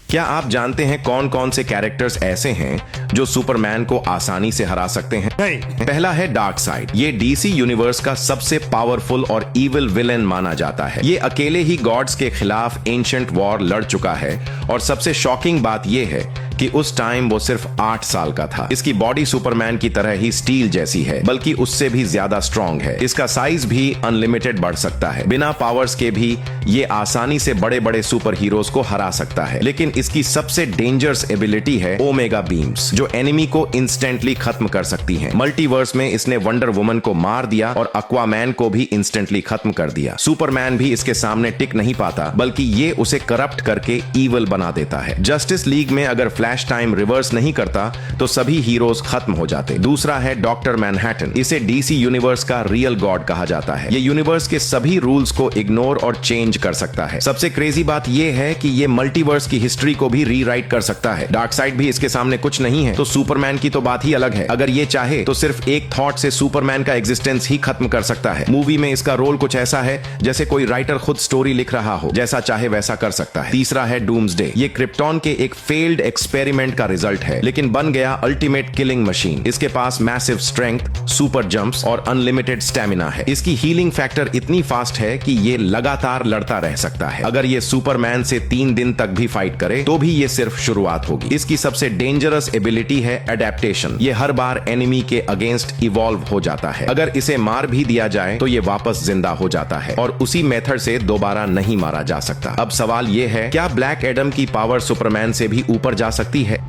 क्या आप जानते हैं कौन कौन से कैरेक्टर्स ऐसे हैं जो सुपरमैन को आसानी से हरा सकते हैं? नहीं। पहला है डार्क साइड। ये डीसी यूनिवर्स का सबसे पावरफुल और इविल विलेन माना जाता है। ये अकेले ही गॉड्स के खिलाफ एंशिएंट वॉर लड़ चुका है और सबसे शॉकिंग बात यह है कि उस टाइम वो सिर्फ 8 साल का था। इसकी बॉडी सुपरमैन की तरह ही स्टील जैसी है, बल्कि उससे भी ज्यादा स्ट्रॉन्ग है। इसका साइज भी अनलिमिटेड बढ़ सकता है। बिना पावर्स के भी ये आसानी से बड़े बड़े सुपर हीरोज को हरा सकता है। लेकिन इसकी सबसे डेंजरस एबिलिटी है ओमेगा बीम्स, जो एनिमी को इंस्टेंटली खत्म कर सकती हैं। मल्टीवर्स में इसने वंडर वुमन को मार दिया और एक्वामैन को भी इंस्टेंटली खत्म कर दिया। सुपरमैन भी इसके सामने टिक नहीं पाता, बल्कि ये उसे करप्ट करके ईवल बना देता है। जस्टिस लीग में अगर फ्लैश टाइम रिवर्स नहीं करता तो सभी हीरोज खत्म हो जाते। दूसरा है डॉक्टर मैनहट्टन। इसे डीसी यूनिवर्स का रियल गॉड कहा जाता है। ये यूनिवर्स के सभी रूल्स को इग्नोर और चेंज कर सकता है। सबसे क्रेजी बात यह है कि ये मल्टीवर्स की हिस्ट्री को भी रीराइट कर सकता है। डार्क साइड भी इसके सामने कुछ नहीं है, तो सुपरमैन की तो बात ही अलग है। अगर ये चाहे तो सिर्फ एक थॉट से सुपरमैन का एग्जिस्टेंस ही खत्म कर सकता है। मूवी में इसका रोल कुछ ऐसा है जैसे कोई राइटर खुद स्टोरी लिख रहा हो, जैसा चाहे वैसा कर सकता है। तीसरा है डूम्सडे। ये क्रिप्टॉन के एक फेल्ड एक्सपेरिमेंट का रिजल्ट है, लेकिन बन गया अल्टीमेट किलिंग मशीन। इसके पास मैसिव स्ट्रेंथ, सुपर जंप्स और अनलिमिटेड स्टैमिना है। इसकी हीलिंग फैक्टर इतनी फास्ट है कि ये लगातार लड़ता रह सकता है। अगर ये सुपरमैन से 3 दिन तक भी फाइट करे तो भी ये सिर्फ शुरुआत होगी। इसकी सबसे डेंजरस एबिलिटी है एडेप्टेशन। ये हर बार एनिमी के अगेंस्ट इवॉल्व हो जाता है। अगर इसे मार भी दिया जाए तो ये वापस जिंदा हो जाता है और उसी मेथड से दोबारा नहीं मारा जा सकता। अब सवाल ये है, क्या ब्लैक एडम की पावर सुपरमैन से भी ऊपर जा सकती है?